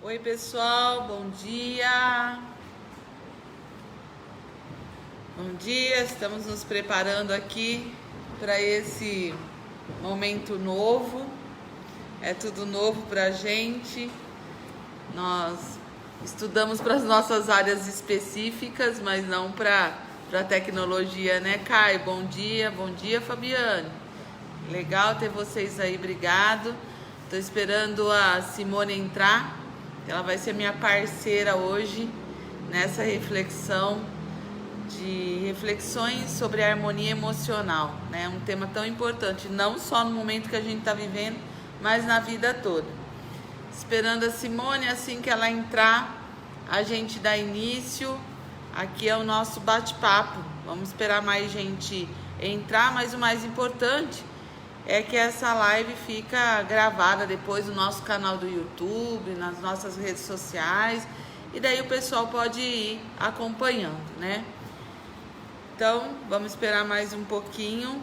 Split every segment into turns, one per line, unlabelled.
Oi, pessoal, bom dia. Bom dia, estamos nos preparando aqui para esse momento novo. É tudo novo para a gente. Nós estudamos para as nossas áreas específicas, mas não para a tecnologia, né, Caio? Bom dia, Fabiane. Legal ter vocês aí, obrigado. Estou esperando a Simone entrar. Ela vai ser minha parceira hoje nessa reflexão de reflexões sobre a harmonia emocional, né? Um tema tão importante, não só no momento que a gente está vivendo, mas na vida toda. Esperando a Simone, assim que ela entrar, a gente dá início. Aqui é o nosso bate-papo. Vamos esperar mais gente entrar, mas o mais importante é que essa live fica gravada depois no nosso canal do YouTube, nas nossas redes sociais, e daí o pessoal pode ir acompanhando, né? Então, vamos esperar mais um pouquinho.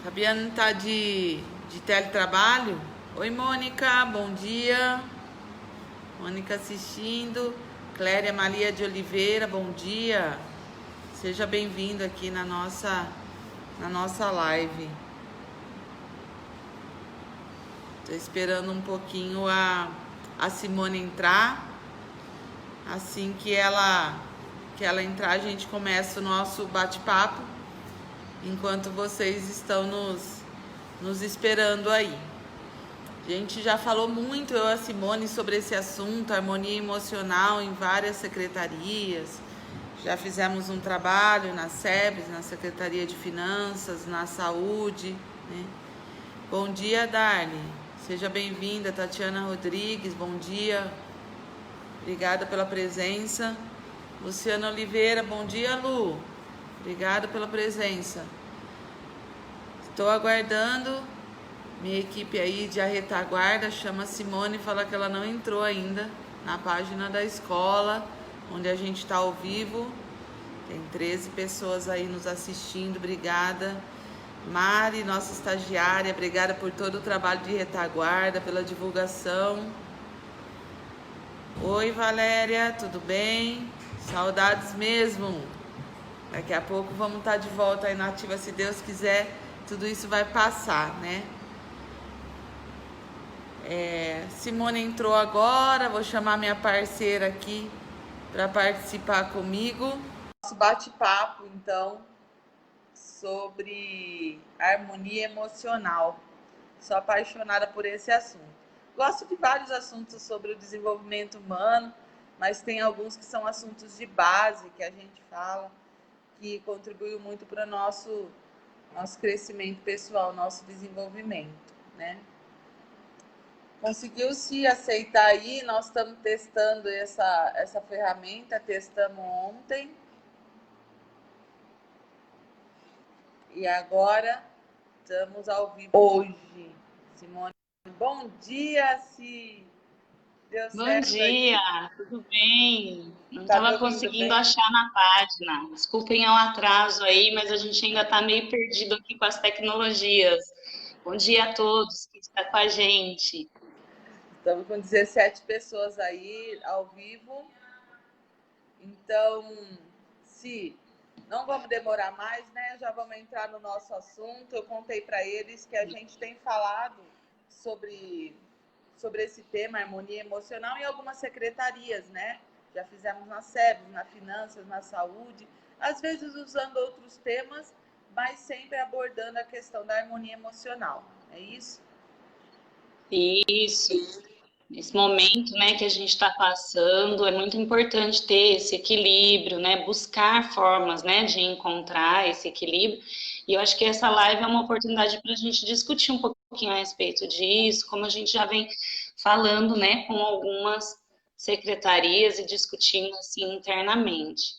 Fabiana tá de teletrabalho. Oi, Mônica, bom dia. Mônica assistindo. Cléria Maria de Oliveira, bom dia. Seja bem-vindo aqui na nossa live. Estou esperando um pouquinho a Simone entrar. Assim que ela entrar, a gente começa o nosso bate-papo, enquanto vocês estão nos esperando aí. A gente já falou muito, eu e a Simone, sobre esse assunto, harmonia emocional, em várias secretarias. Já fizemos um trabalho na SEBS, na Secretaria de Finanças, na Saúde, né? Bom dia, Darly. Seja bem-vinda, Tatiana Rodrigues, bom dia. Obrigada pela presença. Luciana Oliveira, bom dia, Lu. Obrigada pela presença. Estou aguardando minha equipe aí de retaguarda. Chama a Simone e fala que ela não entrou ainda na página da escola, onde a gente está ao vivo. Tem 13 pessoas aí nos assistindo. Obrigada. Mari, nossa estagiária, obrigada por todo o trabalho de retaguarda, pela divulgação. Oi, Valéria, tudo bem? Saudades mesmo. Daqui a pouco vamos estar de volta aí na ativa, se Deus quiser. Tudo isso vai passar, né? Simone entrou agora. Vou chamar minha parceira aqui para participar comigo. Nosso bate-papo, então, sobre harmonia emocional. Sou apaixonada por esse assunto. Gosto de vários assuntos sobre o desenvolvimento humano, mas tem alguns que são assuntos de base que a gente fala, que contribuiu muito para o nosso crescimento pessoal, nosso desenvolvimento, né? Conseguiu se aceitar aí? Nós estamos testando essa ferramenta, testamos ontem. E agora estamos ao vivo hoje. Simone, bom dia, se deu
Bom
certo
dia,
aí.
tudo bem? Não
Tá me
estava
ouvindo
conseguindo
bem?
achar na página. Desculpem o atraso aí, mas a gente ainda está meio perdido aqui com as tecnologias. Bom dia a todos que estão com a gente.
Estamos com 17 pessoas aí ao vivo. Então, se não vamos demorar mais, né? Já vamos entrar no nosso assunto. Eu contei para eles que a gente tem falado sobre esse tema, harmonia emocional, em algumas secretarias, né? Já fizemos na SEBS, na Finanças, na Saúde, às vezes usando outros temas, mas sempre abordando a questão da harmonia emocional. É isso?
Isso, nesse momento, né, que a gente está passando, é muito importante ter esse equilíbrio, né? Buscar formas, né, de encontrar esse equilíbrio. E eu acho que essa live é uma oportunidade para a gente discutir um pouquinho a respeito disso, como a gente já vem falando, né, com algumas secretarias e discutindo assim internamente.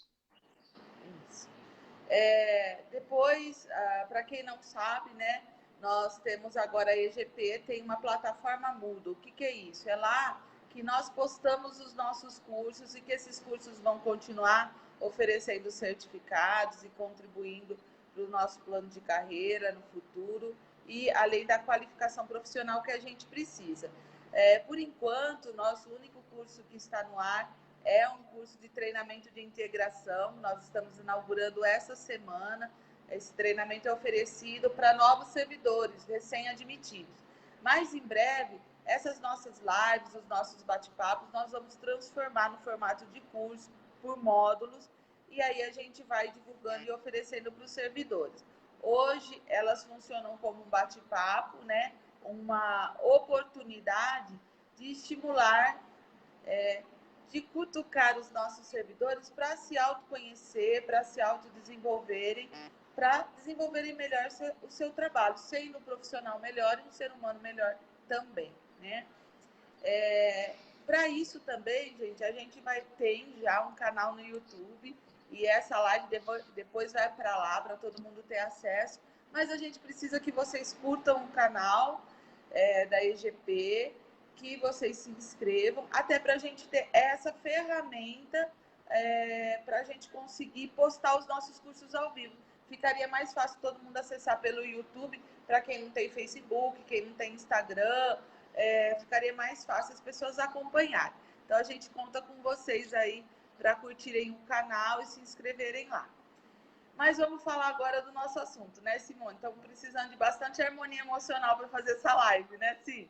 Isso. Depois, para quem não sabe, né, nós temos agora a EGP, tem uma plataforma Moodle. O que é isso? É lá que nós postamos os nossos cursos e que esses cursos vão continuar oferecendo certificados e contribuindo para o nosso plano de carreira no futuro e além da qualificação profissional que a gente precisa. Por enquanto, nosso único curso que está no ar é um curso de treinamento de integração. Nós estamos inaugurando essa semana. Esse treinamento é oferecido para novos servidores, recém-admitidos. Mas, em breve, essas nossas lives, os nossos bate-papos, nós vamos transformar no formato de curso, por módulos, e aí a gente vai divulgando e oferecendo para os servidores. Hoje, elas funcionam como um bate-papo, né? Uma oportunidade de estimular, de cutucar os nossos servidores para se autoconhecer, para se autodesenvolverem, para desenvolverem melhor o seu trabalho, sendo um profissional melhor e um ser humano melhor também, né? Para isso também, gente, a gente ter já um canal no YouTube, e essa live depois vai para lá, para todo mundo ter acesso, mas a gente precisa que vocês curtam o canal da EGP, que vocês se inscrevam, até para a gente ter essa ferramenta para a gente conseguir postar os nossos cursos ao vivo. Ficaria mais fácil todo mundo acessar pelo YouTube, para quem não tem Facebook, quem não tem Instagram, ficaria mais fácil as pessoas acompanharem. Então, a gente conta com vocês aí para curtirem o canal e se inscreverem lá. Mas vamos falar agora do nosso assunto, né, Simone? Estamos precisando de bastante harmonia emocional para fazer essa live, né, Sim?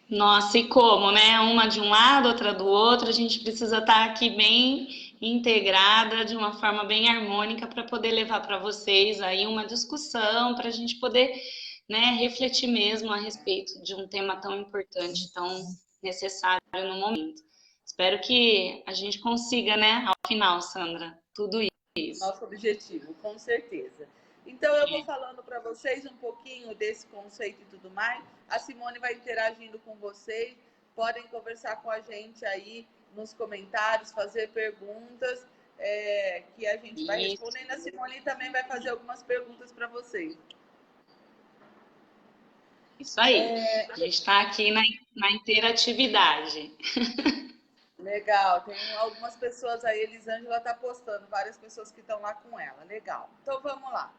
Nossa, e como, né? Uma de um lado, outra do outro, a gente precisa estar aqui bem integrada, de uma forma bem harmônica, para poder levar para vocês aí uma discussão, para a gente poder, né, refletir mesmo a respeito de um tema tão importante, tão necessário no momento. Espero que a gente consiga, né, ao final, Sandra, tudo isso.
Nosso objetivo, com certeza. Então, eu vou falando para vocês um pouquinho desse conceito e tudo mais. A Simone vai interagindo com vocês. Podem conversar com a gente aí nos comentários, fazer perguntas, que a gente vai respondendo. A Simone também vai fazer algumas perguntas para vocês.
Isso aí. A gente está aqui na interatividade.
Legal, tem algumas pessoas aí, Elisângela está postando, várias pessoas que estão lá com ela, legal. Então vamos lá.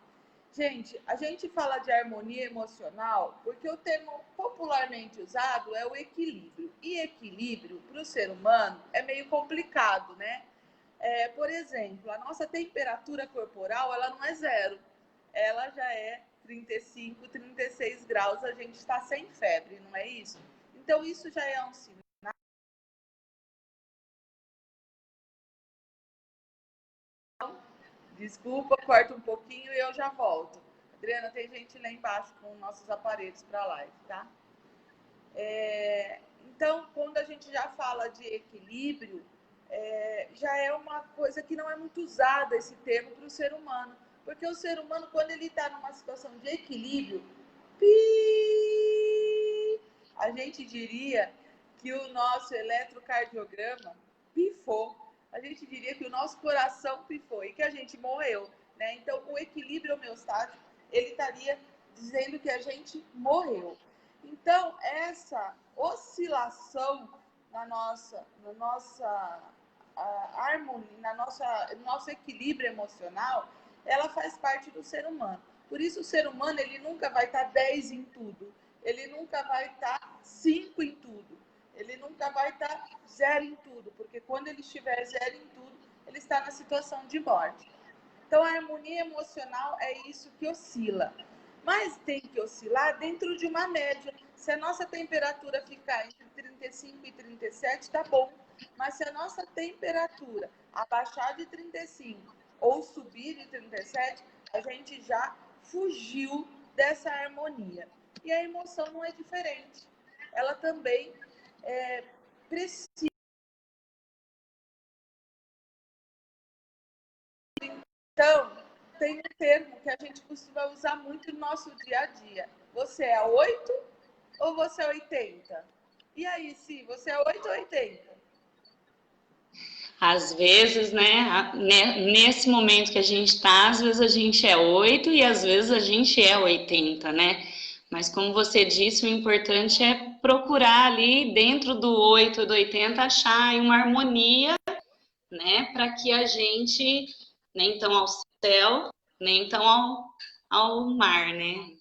Gente, a gente fala de harmonia emocional porque o termo popularmente usado é o equilíbrio. E equilíbrio, para o ser humano, é meio complicado, né? Por exemplo, a nossa temperatura corporal, ela não é zero. Ela já é 35, 36 graus, a gente está sem febre, não é isso? Então, isso já é um sinal. Desculpa, corta um pouquinho e eu já volto. Adriana, tem gente lá embaixo com nossos aparelhos para live, tá? Então, quando a gente já fala de equilíbrio, já é uma coisa que não é muito usada esse termo para o ser humano. Porque o ser humano, quando ele está numa situação de equilíbrio, a gente diria que o nosso eletrocardiograma pifou. A gente diria que o nosso coração pifou e que a gente morreu, né? Então, o equilíbrio homeostático, ele estaria dizendo que a gente morreu. Então, essa oscilação na nossa harmonia, no nosso equilíbrio emocional, ela faz parte do ser humano. Por isso, o ser humano, ele nunca vai estar 10 em tudo. Ele nunca vai estar 5 em tudo. Ele nunca vai estar 0 em tudo, porque quando ele estiver 0 em tudo, ele está na situação de morte. Então, a harmonia emocional é isso que oscila. Mas tem que oscilar dentro de uma média. Se a nossa temperatura ficar entre 35 e 37, tá bom. Mas se a nossa temperatura abaixar de 35 ou subir de 37, a gente já fugiu dessa harmonia. E a emoção não é diferente. Ela também precisa. Então, tem um termo que a gente costuma usar muito no nosso dia a dia. Você é 8 ou você é 80? E aí, se você é 8 ou 80?
Às vezes, né, nesse momento que a gente está, às vezes a gente é 8 e às vezes a gente é 80, né? Mas como você disse, o importante é procurar ali dentro do 8 do 80 achar uma harmonia, né, para que a gente nem tão ao céu, nem tão ao mar, né?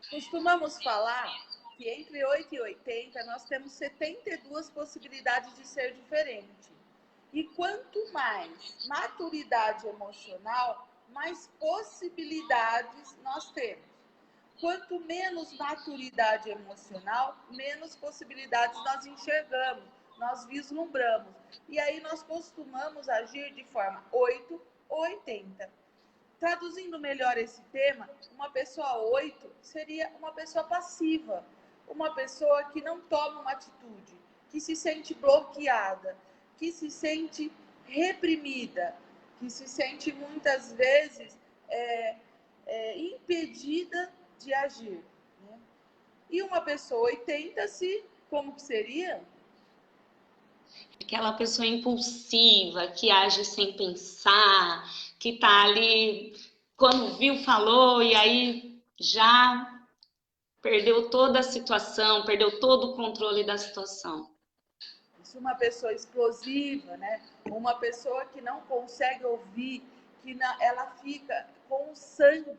Costumamos falar que entre 8 e 80 nós temos 72 possibilidades de ser diferente. E quanto mais maturidade emocional, mais possibilidades nós temos. Quanto menos maturidade emocional, menos possibilidades nós enxergamos, nós vislumbramos. E aí nós costumamos agir de forma 8 ou 80. Traduzindo melhor esse tema, uma pessoa 8 seria uma pessoa passiva, uma pessoa que não toma uma atitude, que se sente bloqueada, que se sente reprimida, que se sente muitas vezes impedida de agir. Né? E uma pessoa 80, como que seria?
Aquela pessoa impulsiva, que age sem pensar, que tá ali, quando viu, falou, e aí já perdeu toda a situação, perdeu todo o controle da situação.
Isso, uma pessoa explosiva, né? Uma pessoa que não consegue ouvir, que ela fica com o sangue,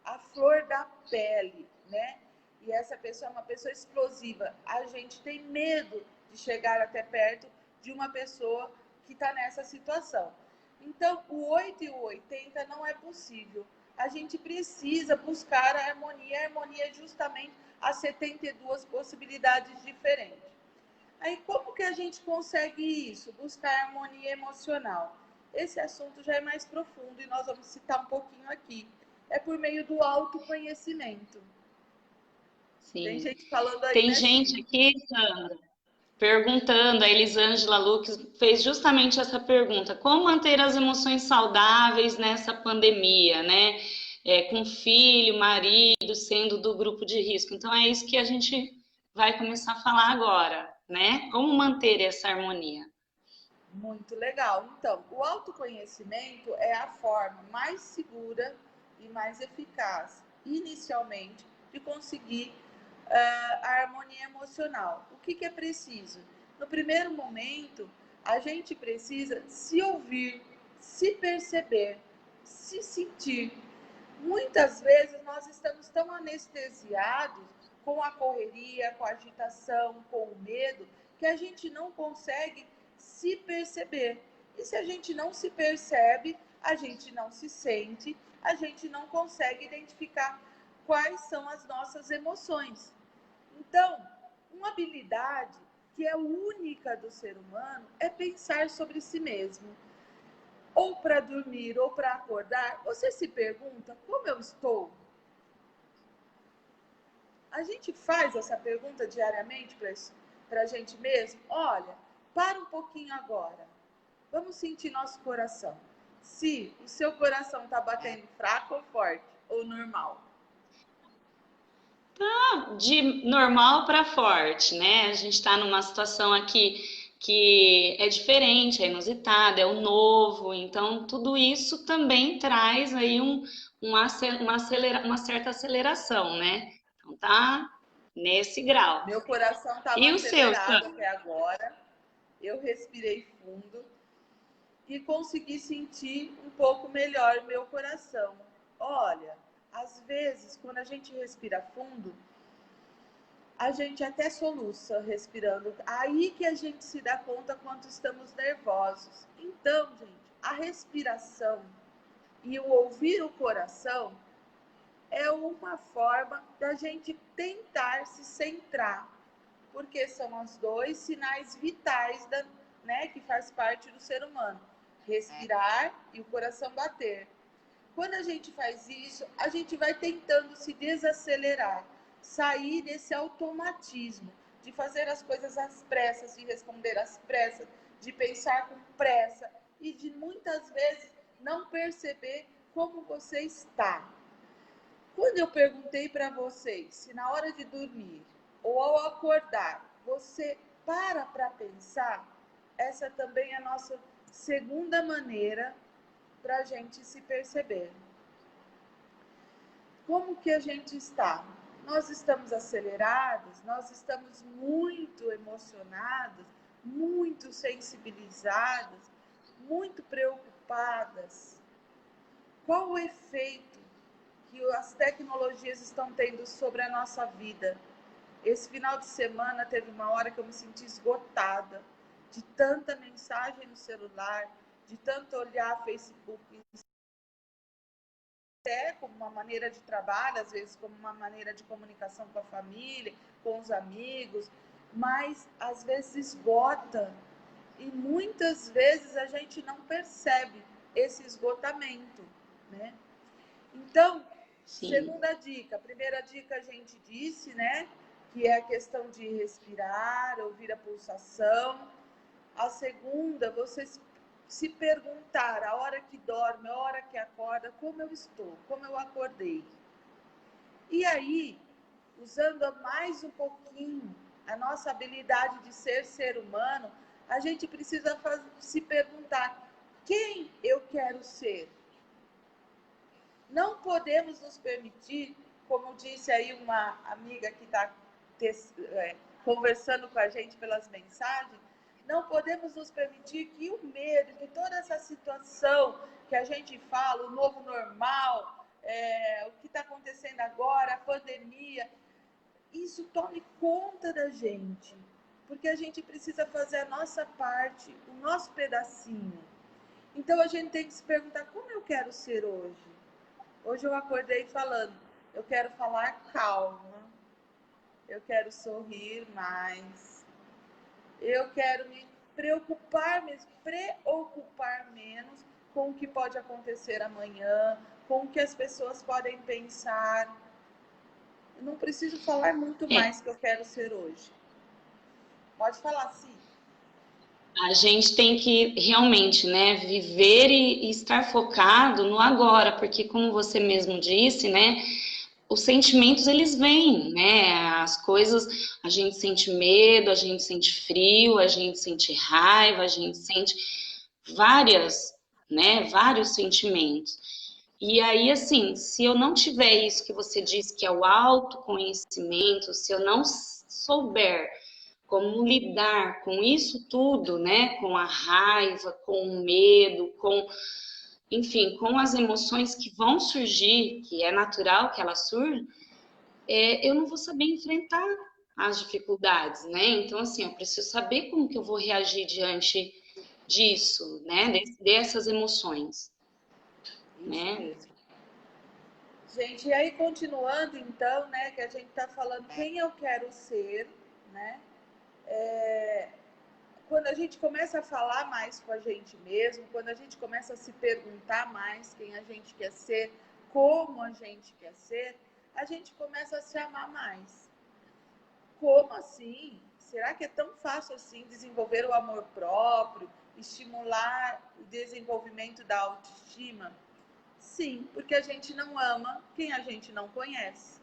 a flor da pele, né? E essa pessoa é uma pessoa explosiva. A gente tem medo de chegar até perto de uma pessoa que está nessa situação. Então, o 8 e o 80 não é possível. A gente precisa buscar a harmonia. A harmonia é justamente as 72 possibilidades diferentes. Aí, como que a gente consegue isso? Buscar harmonia emocional. Esse assunto já é mais profundo e nós vamos citar um pouquinho aqui. É por meio do autoconhecimento.
Sim.
Tem gente falando aí,
Tem
né,
gente aqui, Sandra, perguntando, a Elisângela Lucas fez justamente essa pergunta: como manter as emoções saudáveis nessa pandemia, né? Com filho, marido, sendo do grupo de risco. Então é isso que a gente vai começar a falar agora, né? Como manter essa harmonia.
Muito legal. Então, o autoconhecimento é a forma mais segura e mais eficaz, inicialmente, de conseguir a harmonia emocional. O que é preciso? No primeiro momento, a gente precisa se ouvir, se perceber, se sentir. Muitas vezes nós estamos tão anestesiados com a correria, com a agitação, com o medo, que a gente não consegue se perceber. E se a gente não se percebe, a gente não se sente, a gente não consegue identificar quais são as nossas emoções. Então, uma habilidade que é única do ser humano é pensar sobre si mesmo. Ou para dormir ou para acordar, você se pergunta como eu estou? A gente faz essa pergunta diariamente para a gente mesmo? Olha, para um pouquinho agora. Vamos sentir nosso coração. Se o seu coração está batendo fraco ou forte, ou normal?
De normal para forte, né? A gente está numa situação aqui que é diferente, é inusitada, é o novo, então tudo isso também traz aí uma certa aceleração, né? Então tá nesse grau.
Meu coração estava
E o seu,
acelerado até agora. Eu respirei fundo e consegui sentir um pouco melhor meu coração. Olha, às vezes, quando a gente respira fundo, a gente até soluça respirando. Aí que a gente se dá conta quanto estamos nervosos. Então, gente, a respiração e o ouvir o coração é uma forma da gente tentar se centrar, porque são os dois sinais vitais que faz parte do ser humano. Respirar e o coração bater. Quando a gente faz isso, a gente vai tentando se desacelerar, sair desse automatismo de fazer as coisas às pressas, de responder às pressas, de pensar com pressa e de muitas vezes não perceber como você está. Quando eu perguntei para vocês se na hora de dormir ou ao acordar você para pensar, essa também é a nossa segunda maneira para a gente se perceber. Como que a gente está? Nós estamos acelerados, nós estamos muito emocionados, muito sensibilizadas, muito preocupadas. Qual o efeito que as tecnologias estão tendo sobre a nossa vida? Esse final de semana teve uma hora que eu me senti esgotada de tanta mensagem no celular, de tanto olhar Facebook, até como uma maneira de trabalho, às vezes como uma maneira de comunicação com a família, com os amigos, mas às vezes esgota e muitas vezes a gente não percebe esse esgotamento, né? Então,
Sim.
segunda dica, a primeira dica a gente disse, né? Que é a questão de respirar, ouvir a pulsação. A segunda, você se perguntar a hora que dorme, a hora que acorda, como eu estou, como eu acordei. E aí, usando mais um pouquinho a nossa habilidade de ser humano, a gente precisa se perguntar quem eu quero ser. Não podemos nos permitir, como disse aí uma amiga que está conversando com a gente pelas mensagens, não podemos nos permitir que o medo, que toda essa situação que a gente fala, o novo normal, o que está acontecendo agora, a pandemia, isso tome conta da gente, porque a gente precisa fazer a nossa parte, o nosso pedacinho. Então a gente tem que se perguntar como eu quero ser hoje. Hoje eu acordei falando, eu quero falar calma, eu quero sorrir mais, eu quero me preocupar menos com o que pode acontecer amanhã, com o que as pessoas podem pensar. Eu não preciso falar muito mais que eu quero ser hoje. Pode falar, sim.
A gente tem que realmente, né, viver e estar focado no agora, porque como você mesmo disse, né, os sentimentos eles vêm, né, as coisas, a gente sente medo, a gente sente frio, a gente sente raiva, a gente sente vários sentimentos. E aí, assim, se eu não tiver isso que você disse, que é o autoconhecimento, se eu não souber como lidar com isso tudo, né? Com a raiva, com o medo, enfim, com as emoções que vão surgir, que é natural que elas surjam, eu não vou saber enfrentar as dificuldades, né? Então, assim, eu preciso saber como que eu vou reagir diante disso, né? Dessas emoções,
Isso
né?
mesmo. Gente, e aí continuando então, né, que a gente está falando quem eu quero ser, né? Quando a gente começa a falar mais com a gente mesmo, quando a gente começa a se perguntar mais quem a gente quer ser, como a gente quer ser, a gente começa a se amar mais. Como assim? Será que é tão fácil assim desenvolver o amor próprio, estimular o desenvolvimento da autoestima? Sim, porque a gente não ama quem a gente não conhece.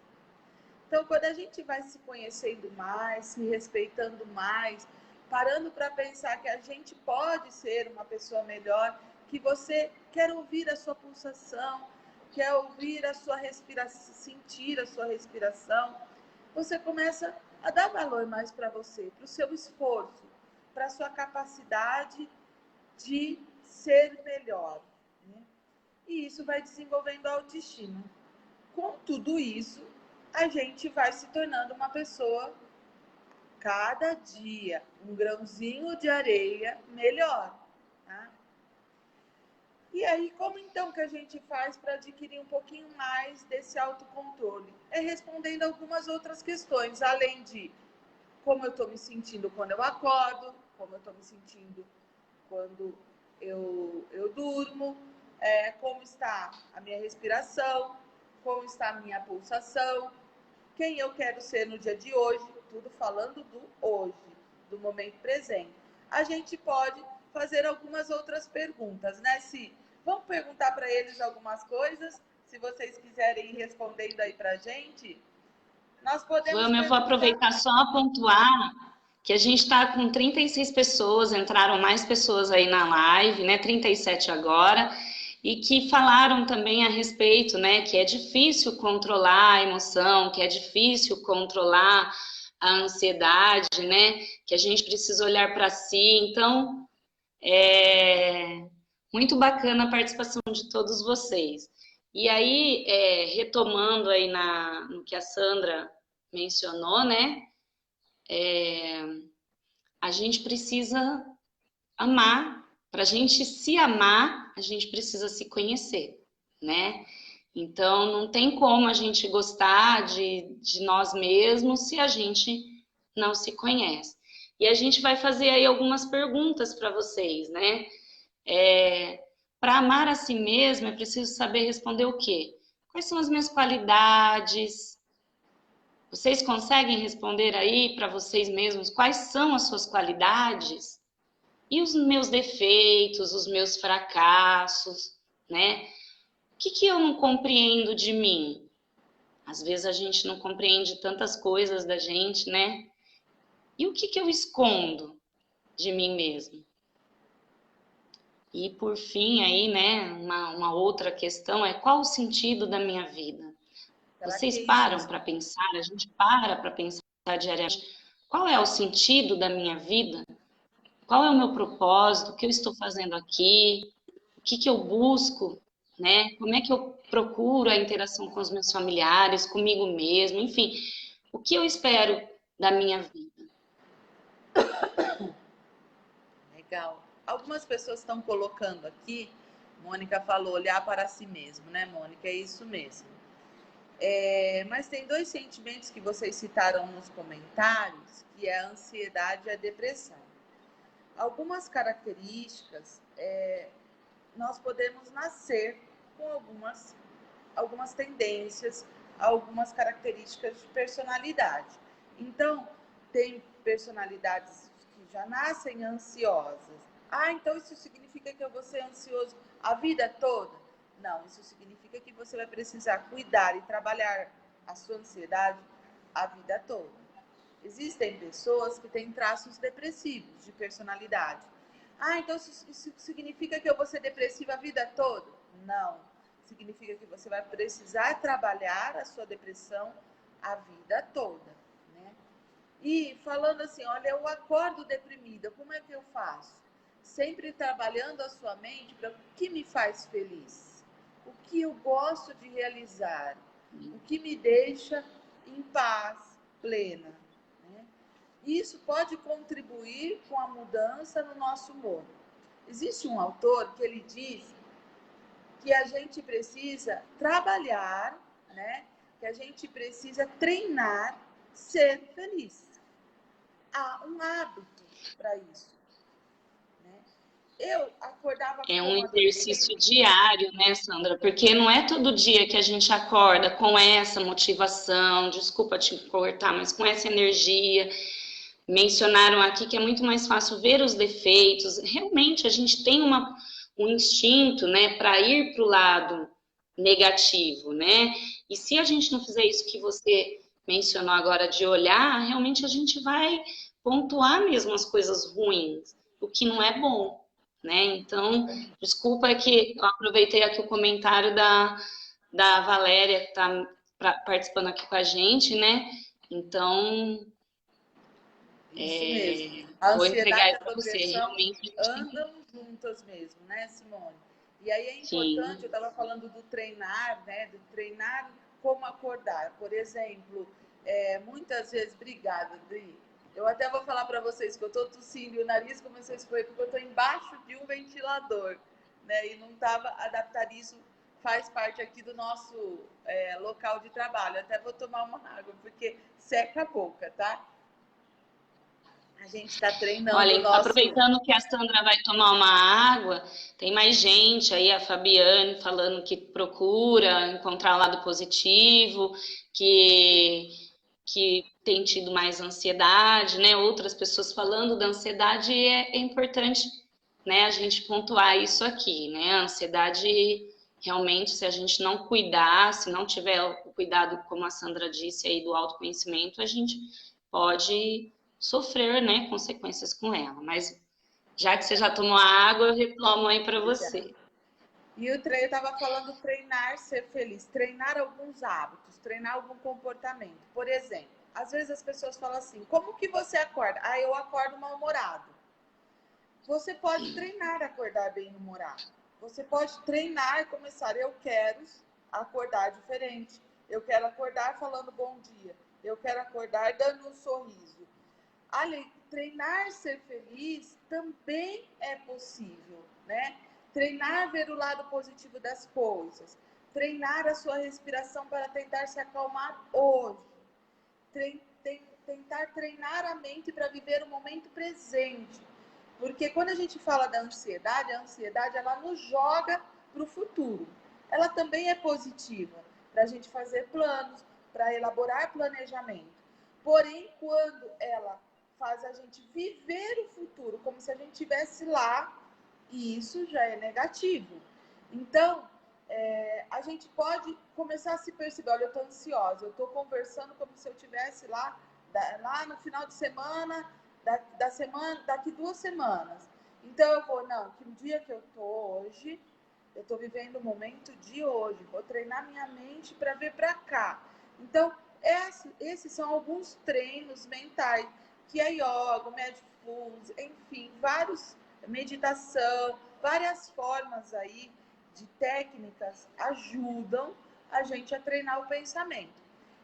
Então, quando a gente vai se conhecendo mais, se respeitando mais, parando para pensar que a gente pode ser uma pessoa melhor, que você quer ouvir a sua pulsação, quer ouvir a sua respiração, sentir a sua respiração, você começa a dar valor mais para você, para o seu esforço, para a sua capacidade de ser melhor, né? E isso vai desenvolvendo a autoestima. Com tudo isso, a gente vai se tornando uma pessoa, cada dia, um grãozinho de areia melhor. Tá? E aí, como então que a gente faz para adquirir um pouquinho mais desse autocontrole? É respondendo algumas outras questões, além de como eu estou me sentindo quando eu acordo, como eu estou me sentindo quando eu durmo, como está a minha respiração, como está a minha pulsação, quem eu quero ser no dia de hoje, tudo falando do hoje, do momento presente. A gente pode fazer algumas outras perguntas, né, Si? Vamos perguntar para eles algumas coisas, se vocês quiserem ir respondendo aí para a gente. Nós podemos
Vamos, eu vou aproveitar só a pontuar que a gente está com 36 pessoas, entraram mais pessoas aí na live, né? 37 agora, e que falaram também a respeito, né? Que é difícil controlar a emoção, que é difícil controlar a ansiedade, né? Que a gente precisa olhar para si. Então, é muito bacana a participação de todos vocês. E aí, retomando aí no que a Sandra mencionou, né? a gente precisa amar. Para a gente se amar, a gente precisa se conhecer, né? Então, não tem como a gente gostar de nós mesmos se a gente não se conhece. E a gente vai fazer aí algumas perguntas para vocês, né? Para amar a si mesmo, é preciso saber responder o quê? Quais são as minhas qualidades? Vocês conseguem responder aí para vocês mesmos quais são as suas qualidades? E os meus defeitos, os meus fracassos, né? O que eu não compreendo de mim? Às vezes a gente não compreende tantas coisas da gente, né? E o que eu escondo de mim mesmo? E por fim aí, né, uma outra questão é qual o sentido da minha vida? Vocês param para pensar, a gente para pensar diariamente, qual é o sentido da minha vida? Qual é o meu propósito? O que eu estou fazendo aqui? O que eu busco, né? Como é que eu procuro a interação com os meus familiares, comigo mesmo, enfim, o que eu espero da minha vida?
Legal. Algumas pessoas estão colocando aqui, Mônica falou, olhar para si mesmo, né, Mônica? É isso mesmo. Mas tem dois sentimentos que vocês citaram nos comentários, que é a ansiedade e a depressão. Algumas características, nós podemos nascer com algumas tendências, algumas características de personalidade. Então, tem personalidades que já nascem ansiosas. Ah, então isso significa que eu vou ser ansioso a vida toda? Não, isso significa que você vai precisar cuidar e trabalhar a sua ansiedade a vida toda. Existem pessoas que têm traços depressivos de personalidade. Ah, então isso significa que eu vou ser depressiva a vida toda? Não. Significa que você vai precisar trabalhar a sua depressão a vida toda, né? E falando assim, olha, eu acordo deprimida, como é que eu faço? Sempre trabalhando a sua mente para o que me faz feliz, o que eu gosto de realizar, o que me deixa em paz plena, né? Isso pode contribuir com a mudança no nosso humor. Existe um autor que ele diz que a gente precisa trabalhar, né? Que a gente precisa treinar ser feliz. Há um hábito para isso, né? Eu acordava
É um exercício diário, né, Sandra? Porque não é todo dia que a gente acorda com essa motivação, desculpa te cortar, mas com essa energia. Mencionaram aqui que é muito mais fácil ver os defeitos. Realmente, a gente tem um instinto, né, para ir para o lado negativo, né? E se a gente não fizer isso que você mencionou agora de olhar, realmente a gente vai pontuar mesmo as coisas ruins, o que não é bom, né? Então, desculpa que eu aproveitei aqui o comentário da Valéria, que está participando aqui com a gente, né? Então,
isso mesmo. A
vou
ansiedade
entregar
e a
para você,
depressão
realmente.
andam juntas mesmo, né, Simone? E aí é importante,
Sim.
eu estava falando do treinar, né? Do treinar como acordar. Por exemplo, muitas vezes, obrigada, Dri. Eu até vou falar para vocês que eu estou tossindo e o nariz começou a escorrer porque eu estou embaixo de um ventilador, né? E não estava adaptado. Isso faz parte aqui do nosso local de trabalho. Até vou tomar uma água porque seca a boca, tá? A gente está treinando o
Olha,
nosso.
aproveitando que a Sandra vai tomar uma água, tem mais gente aí, a Fabiane falando que procura encontrar o lado positivo, que tem tido mais ansiedade, né? Outras pessoas falando da ansiedade, e é importante, né, a gente pontuar isso aqui, né? A ansiedade, realmente, se a gente não cuidar, se não tiver o cuidado, como a Sandra disse aí, do autoconhecimento, a gente pode sofrer, né, consequências com ela. Mas já que você já tomou a água, eu retomo aí para você.
E o treino, eu estava falando treinar ser feliz, treinar alguns hábitos, treinar algum comportamento. Por exemplo, às vezes as pessoas falam assim, como que você acorda? Ah, eu acordo mal-humorado. Você pode treinar acordar bem-humorado. Você pode treinar e começar, eu quero acordar diferente. Eu quero acordar falando bom dia. Eu quero acordar dando um sorriso.
treinar ser feliz também é possível, né? Treinar ver o lado positivo das coisas, treinar a sua respiração para tentar se acalmar hoje, tentar treinar a mente para viver o momento presente. Porque quando a gente fala da ansiedade, a ansiedade ela nos joga para o futuro. Ela também é positiva para a gente fazer planos, para elaborar planejamento. Porém, quando ela faz a gente viver o futuro como se a gente estivesse lá, isso já é negativo. Então, a gente pode começar a se perceber, olha, eu estou ansiosa, eu estou conversando como se eu estivesse lá no final de semana, da semana, daqui 2 semanas. Então eu vou, não, que o dia que eu estou hoje, eu estou vivendo o momento de hoje, vou treinar minha mente para ver para cá. Então, esses são alguns treinos mentais, que é yoga, mindfulness, enfim, meditação, várias formas aí de técnicas ajudam a gente a treinar o pensamento.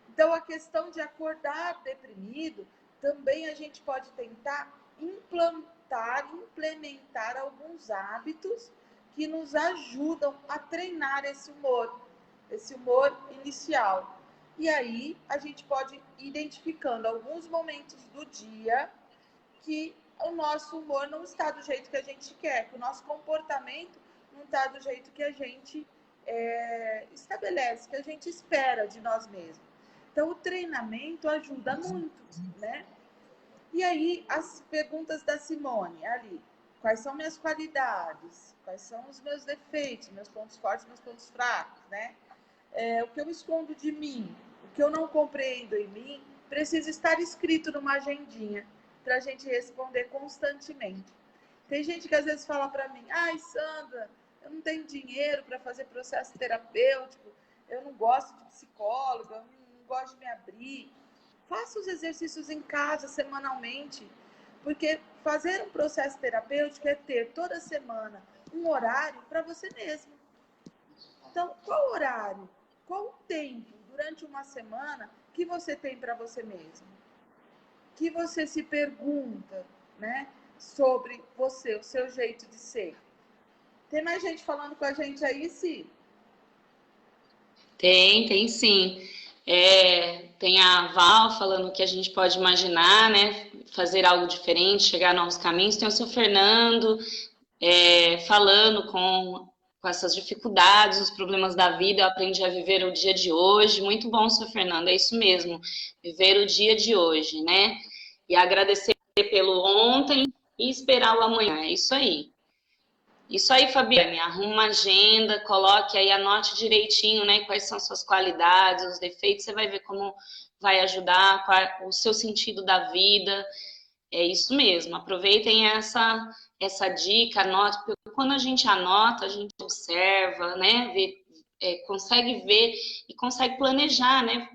Então, a questão de acordar deprimido, também a gente pode tentar implementar alguns hábitos que nos ajudam a treinar esse humor inicial. E aí, a gente pode ir identificando alguns momentos do dia que o nosso humor não está do jeito que a gente quer, que o nosso comportamento não está do jeito que a gente estabelece, que a gente espera de nós mesmos. Então, o treinamento ajuda muito, né? E aí, as perguntas da Simone, ali. Quais são minhas qualidades? Quais são os meus defeitos, meus pontos fortes, meus pontos fracos, né? O que eu escondo de mim, o que eu não compreendo em mim, precisa estar escrito numa agendinha para a gente responder constantemente. Tem gente que às vezes fala para mim, ai, Sandra, eu não tenho dinheiro para fazer processo terapêutico, eu não gosto de psicóloga, eu não gosto de me abrir. Faça os exercícios em casa, semanalmente, porque fazer um processo terapêutico é ter toda semana um horário para você mesmo. Então, qual horário, qual o tempo durante uma semana que você tem para você mesmo? Que você se pergunta, né, sobre você, o seu jeito de ser. Tem mais gente falando com a gente aí, Si?
Tem sim. Tem a Val falando que a gente pode imaginar, né, fazer algo diferente, chegar a novos caminhos. Tem o seu Fernando falando com essas dificuldades, os problemas da vida. Eu aprendi a viver o dia de hoje. Muito bom, seu Fernando, é isso mesmo, viver o dia de hoje, né? E agradecer pelo ontem e esperar o amanhã, é isso aí. Isso aí, Fabiane, arruma uma agenda, coloque aí, anote direitinho, né, quais são suas qualidades, os defeitos, você vai ver como vai ajudar, qual o seu sentido da vida. É isso mesmo, aproveitem essa dica, anote, porque quando a gente anota, a gente observa, né, consegue ver e consegue planejar, né,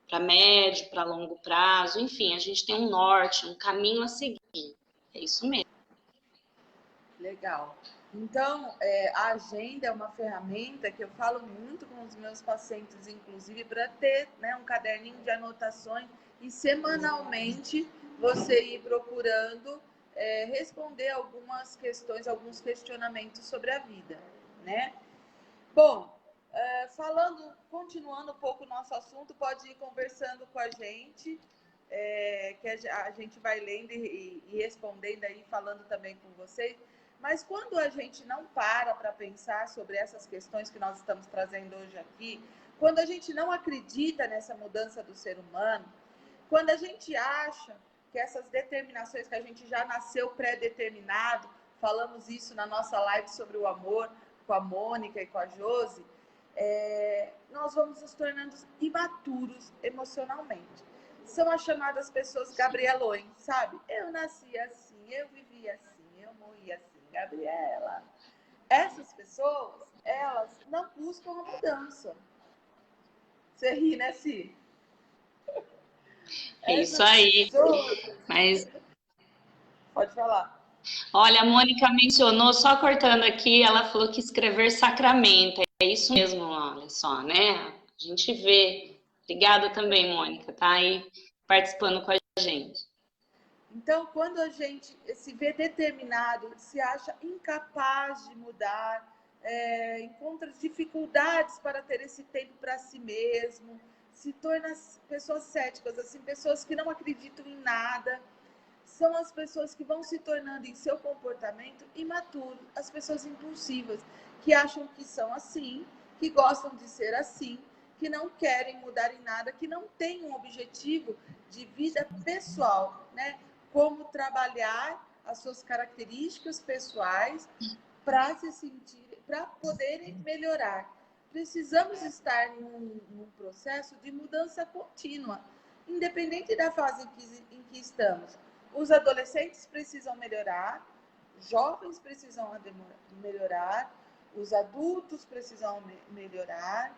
para médio, para longo prazo, enfim, a gente tem um norte, um caminho a seguir. É isso mesmo.
Legal. Então, a agenda é uma ferramenta que eu falo muito com os meus pacientes, inclusive, para ter, né, um caderninho de anotações e semanalmente você ir procurando responder algumas questões, alguns questionamentos sobre a vida, né? Bom, continuando um pouco o nosso assunto, pode ir conversando com a gente, que a gente vai lendo e respondendo aí, falando também com vocês. Mas quando a gente não para pensar sobre essas questões que nós estamos trazendo hoje aqui, quando a gente não acredita nessa mudança do ser humano, quando a gente acha que essas determinações que a gente já nasceu pré-determinado, falamos isso na nossa live sobre o amor, com a Mônica e com a Josi, nós vamos nos tornando imaturos emocionalmente. São as chamadas pessoas Gabrielões, sabe? Eu nasci assim, eu vivi assim, eu morri assim, Gabriela. Essas pessoas, elas não buscam a mudança. Você ri, né, Si?
É isso aí.
Pessoas...
Mas
Pode falar.
Olha, a Mônica mencionou, só cortando aqui, ela falou que escrever sacramenta. É isso mesmo, olha só, né? A gente vê. Obrigada também, Mônica, tá aí participando com a gente.
Então, quando a gente se vê determinado, se acha incapaz de mudar, encontra dificuldades para ter esse tempo para si mesmo, se torna pessoas céticas, assim, pessoas que não acreditam em nada, são as pessoas que vão se tornando em seu comportamento imaturo, as pessoas impulsivas, que acham que são assim, que gostam de ser assim, que não querem mudar em nada, que não têm um objetivo de vida pessoal, né? Como trabalhar as suas características pessoais para se sentir, para poderem melhorar. Precisamos estar num processo de mudança contínua, independente da fase em que estamos. Os adolescentes precisam melhorar, jovens precisam melhorar, os adultos precisam melhorar,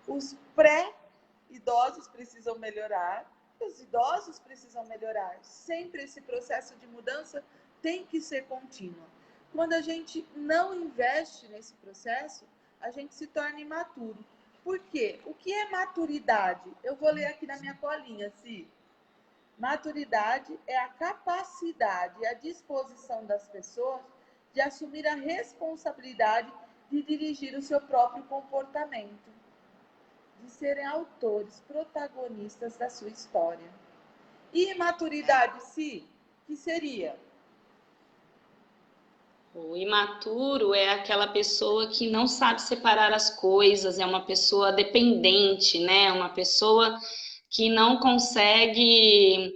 os pré-idosos precisam melhorar, os idosos precisam melhorar. Sempre esse processo de mudança tem que ser contínuo. Quando a gente não investe nesse processo, a gente se torna imaturo. Por quê? O que é maturidade? Eu vou ler aqui na minha colinha, Si. Maturidade é a capacidade e a disposição das pessoas de assumir a responsabilidade de dirigir o seu próprio comportamento, de serem autores, protagonistas da sua história. E imaturidade, Si, que seria?
O imaturo é aquela pessoa que não sabe separar as coisas, é uma pessoa dependente, né? Uma pessoa que não consegue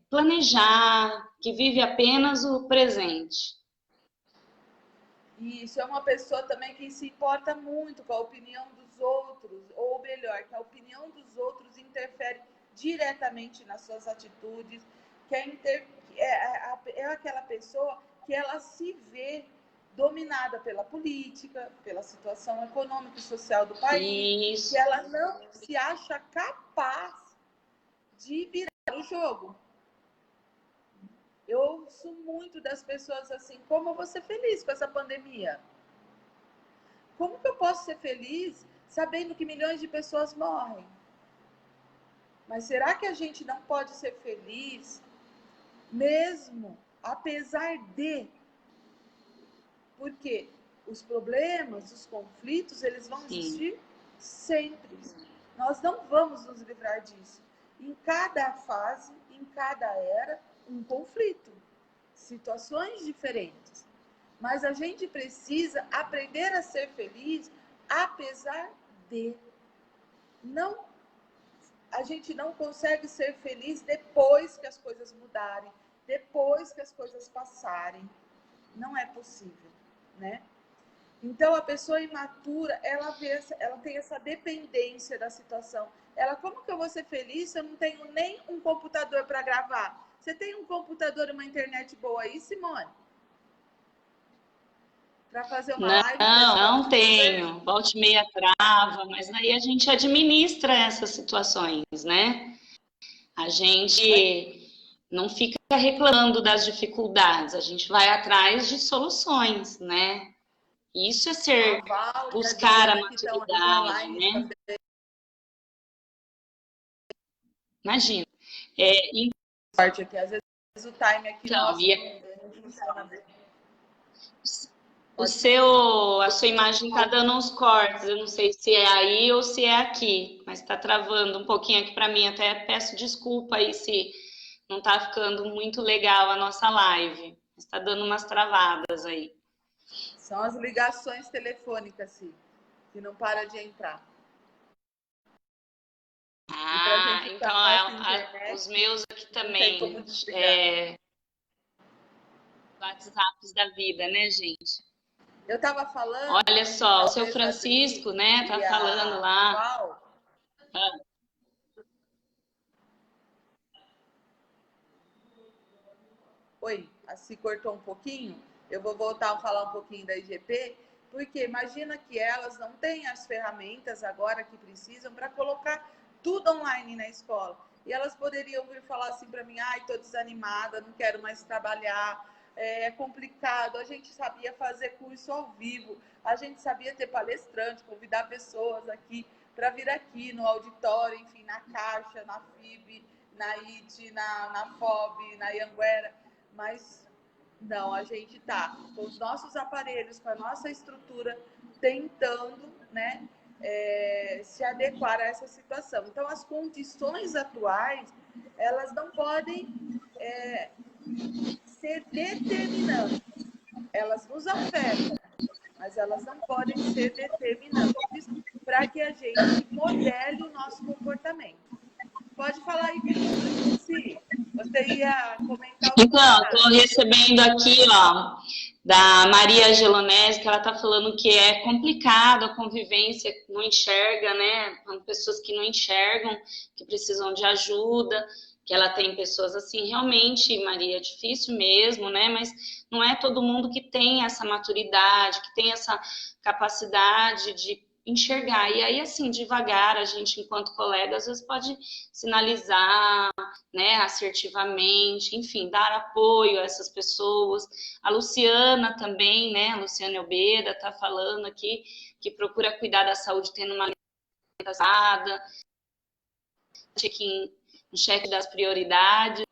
planejar, que vive apenas o presente.
Isso é uma pessoa também que se importa muito com a opinião dos outros, ou melhor, que a opinião dos outros interfere diretamente nas suas atitudes, que é aquela pessoa que ela se vê dominada pela política, pela situação econômica e social do país,
Isso.
que ela não se acha capaz de virar o jogo. Eu ouço muito das pessoas assim, como eu vou ser feliz com essa pandemia? Como que eu posso ser feliz sabendo que milhões de pessoas morrem? Mas será que a gente não pode ser feliz mesmo apesar de? Porque os problemas, os conflitos, eles vão existir sempre. Nós não vamos nos livrar disso. Em cada fase, em cada era, um conflito. Situações diferentes. Mas a gente precisa aprender a ser feliz apesar de. Não, a gente não consegue ser feliz depois que as coisas mudarem, depois que as coisas passarem. Não é possível, né? Então a pessoa imatura, ela tem essa dependência da situação. Ela, como que eu vou ser feliz se eu não tenho nem um computador para gravar? Você tem um computador e uma internet boa aí, Simone? Para fazer uma live?
Não tenho. Volta e meia trava, mas aí a gente administra essas situações, né? A gente não fica reclamando das dificuldades, a gente vai atrás de soluções, né? Isso é buscar a maturidade, né? Imagina.
Sorte aqui, às vezes o time aqui
então,
nosso não funciona bem.
A sua imagem está dando uns cortes, eu não sei se é aí ou se é aqui, mas está travando um pouquinho aqui para mim, até peço desculpa aí se não está ficando muito legal a nossa live, está dando umas travadas aí.
São as ligações telefônicas, sim, que não para de entrar.
Então os meus aqui também, WhatsApps da vida, né, gente?
Eu estava falando...
Olha só, o seu Francisco, né, tá falando lá.
Oi, se cortou um pouquinho, eu vou voltar a falar um pouquinho da IGP, porque imagina que elas não têm as ferramentas agora que precisam para colocar tudo online na escola. E elas poderiam vir falar assim para mim, ai, estou desanimada, não quero mais trabalhar, é complicado. A gente sabia fazer curso ao vivo, a gente sabia ter palestrante, convidar pessoas aqui para vir aqui no auditório, enfim, na Caixa, na FIB, na IT, na FOB, na Anhanguera, mas não, a gente está com os nossos aparelhos, com a nossa estrutura, tentando, né, se adequar a essa situação. Então, as condições atuais, elas não podem ser determinantes. Elas nos afetam, mas elas não podem ser determinantes para que a gente modele o nosso comportamento. Pode falar aí, Luci. Você ia comentar o
Então, estou recebendo aqui, ó, da Maria Gelonese, que ela está falando que é complicado a convivência, não enxerga, né? São pessoas que não enxergam, que precisam de ajuda, que ela tem pessoas assim, realmente, Maria, é difícil mesmo, né? Mas não é todo mundo que tem essa maturidade, que tem essa capacidade de enxergar. E aí, assim, devagar, a gente, enquanto colega, às vezes pode sinalizar, né, assertivamente, enfim, dar apoio a essas pessoas. A Luciana também, né, a Luciana Elbeda está falando aqui que procura cuidar da saúde tendo uma alimentação, um cheque das prioridades.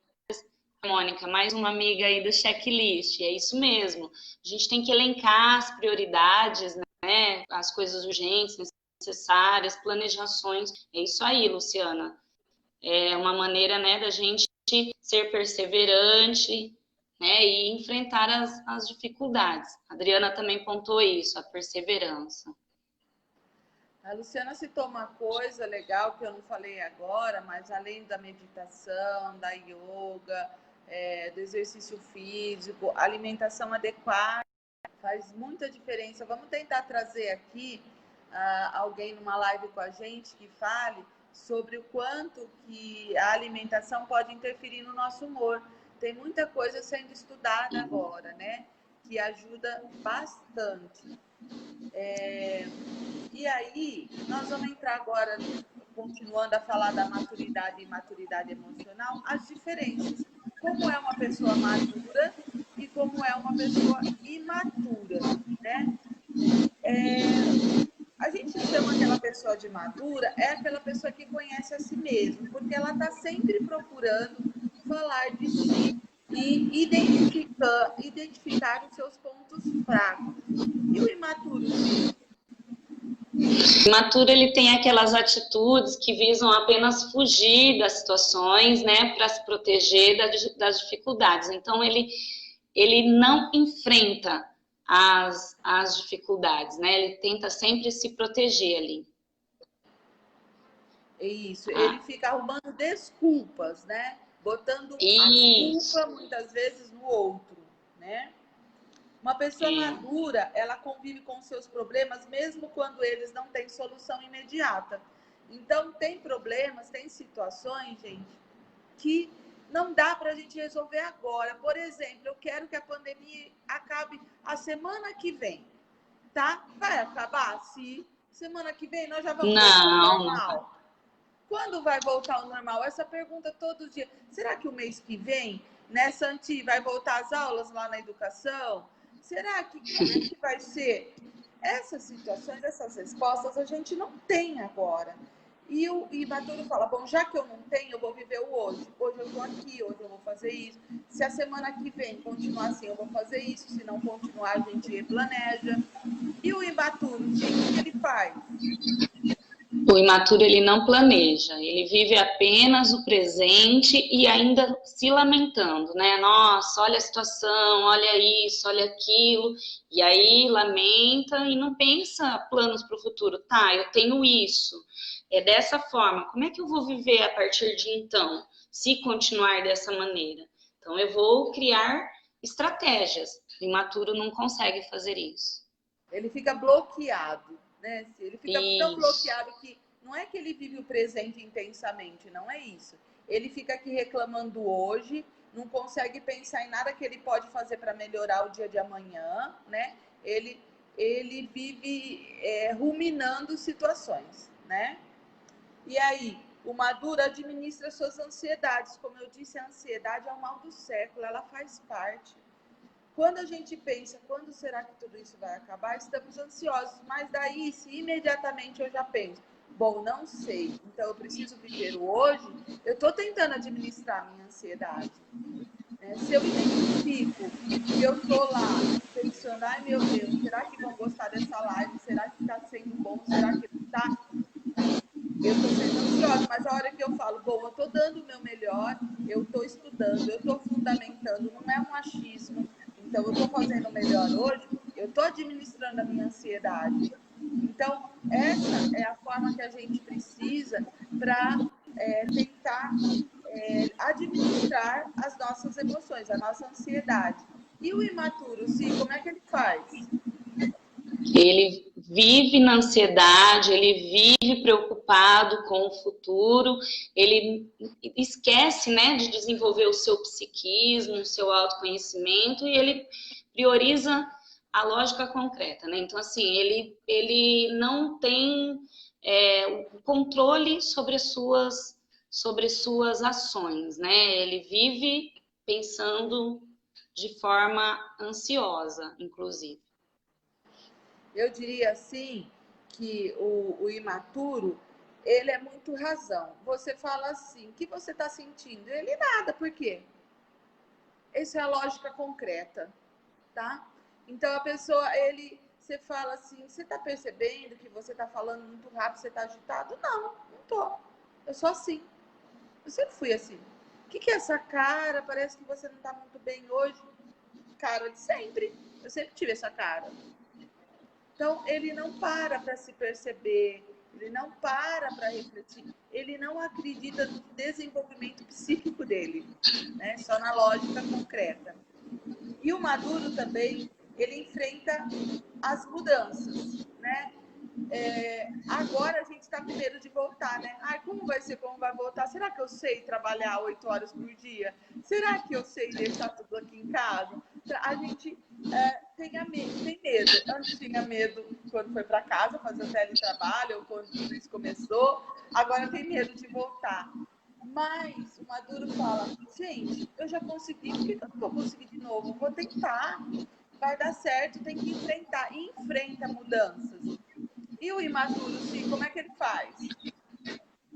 Mônica, mais uma amiga aí do checklist, é isso mesmo. A gente tem que elencar as prioridades, né, as coisas urgentes, necessárias, planejações. É isso aí, Luciana. É uma maneira, né, da gente ser perseverante, né, e enfrentar as dificuldades. A Adriana também pontuou isso, a perseverança.
A Luciana citou uma coisa legal que eu não falei agora, mas além da meditação, da yoga, do exercício físico, alimentação adequada faz muita diferença. Vamos tentar trazer aqui alguém numa live com a gente que fale sobre o quanto que a alimentação pode interferir no nosso humor. Tem muita coisa sendo estudada agora, né? Que ajuda bastante. E aí, nós vamos entrar agora, continuando a falar da maturidade e maturidade emocional, as diferenças. Como é uma pessoa madura e como é uma pessoa imatura, né? A gente chama aquela pessoa de madura é aquela pessoa que conhece a si mesma, porque ela está sempre procurando falar de si e identificar os seus pontos fracos. E o imaturo?
O imaturo, ele tem aquelas atitudes que visam apenas fugir das situações, né, para se proteger das dificuldades. Então, ele não enfrenta as dificuldades, né? Ele tenta sempre se proteger ali.
Isso, ele fica arrumando desculpas, né? Botando a culpa, muitas vezes, no outro, né? Uma pessoa madura, ela convive com seus problemas, mesmo quando eles não têm solução imediata. Então, tem problemas, tem situações, gente, que não dá para a gente resolver agora. Por exemplo, eu quero que a pandemia acabe a semana que vem, tá? Vai acabar? Sim. Semana que vem nós já vamos voltar ao normal. Quando vai voltar ao normal? Essa pergunta todo dia. Será que o mês que vem, né, Santi, vai voltar às aulas lá na educação? Será que como é que vai ser? Essas situações, essas respostas a gente não tem agora. E o Imaturo fala, bom, já que eu não tenho, eu vou viver o hoje. Hoje eu estou aqui, hoje eu vou fazer isso. Se a semana que vem continuar assim, eu vou fazer isso. Se não continuar, a gente replaneja. E o Imaturo, o que ele faz?
O imaturo, ele não planeja, ele vive apenas o presente e ainda se lamentando, né? Nossa, olha a situação, olha isso, olha aquilo, e aí lamenta e não pensa planos para o futuro. Tá, eu tenho isso, é dessa forma, como é que eu vou viver a partir de então, se continuar dessa maneira? Então, eu vou criar estratégias. O imaturo não consegue fazer isso.
Ele fica bloqueado, né? Ele fica tão bloqueado que não é que ele vive o presente intensamente, não é isso. Ele fica aqui reclamando hoje, não consegue pensar em nada que ele pode fazer para melhorar o dia de amanhã, né? Ele vive ruminando situações, né? E aí, o maduro administra suas ansiedades. Como eu disse, a ansiedade é o mal do século, ela faz parte. Quando a gente pensa, quando será que tudo isso vai acabar? Estamos ansiosos, mas daí, se imediatamente eu já penso, Bom, não sei, então eu preciso viver o hoje. Eu estou tentando administrar a minha ansiedade. Se eu identifico e eu estou lá pensando, ai meu Deus, será que vão gostar dessa live? Será que está sendo bom? Será que não está? Eu estou sendo ansiosa, mas a hora que eu falo, bom, eu estou dando o meu melhor, eu estou estudando, eu estou fundamentando, não é um achismo, então eu estou fazendo o melhor hoje, eu estou administrando a minha ansiedade. Então, essa é a forma que a gente precisa para tentar administrar as nossas emoções, a nossa ansiedade. E o imaturo, sim, como é que ele faz?
Ele vive na ansiedade, ele vive preocupado com o futuro, ele esquece, né, de desenvolver o seu psiquismo, o seu autoconhecimento, e ele prioriza a lógica concreta, né? Então, assim, ele não tem o controle sobre suas ações, né? Ele vive pensando de forma ansiosa, inclusive.
Eu diria assim que o imaturo, ele é muito razão. Você fala assim, o que você está sentindo? Ele nada, por quê? Essa é a lógica concreta, tá? Então a pessoa, você fala assim, você está percebendo que você está falando muito rápido, você está agitado? Não, não tô. Eu sou assim. Eu sempre fui assim. O que é essa cara? Parece que você não está muito bem hoje. Cara de sempre. Eu sempre tive essa cara. Então, ele não para se perceber, ele não para refletir, ele não acredita no desenvolvimento psíquico dele, né? Só na lógica concreta. E o maduro também, ele enfrenta as mudanças, né? Agora a gente está com medo de voltar, né? Ai, como vai ser, como vai voltar? Será que eu sei trabalhar 8 horas por dia? Será que eu sei deixar tudo aqui em casa? A gente tem medo. Antes tinha medo quando foi para casa fazer o teletrabalho, ou quando tudo isso começou. Agora tem medo de voltar. Mas o Maduro fala, gente, eu já consegui, por que eu não vou conseguir de novo? Vou tentar, vai dar certo, tem que enfrentar. E enfrenta mudanças. E o imaturo, sim, como é que ele faz?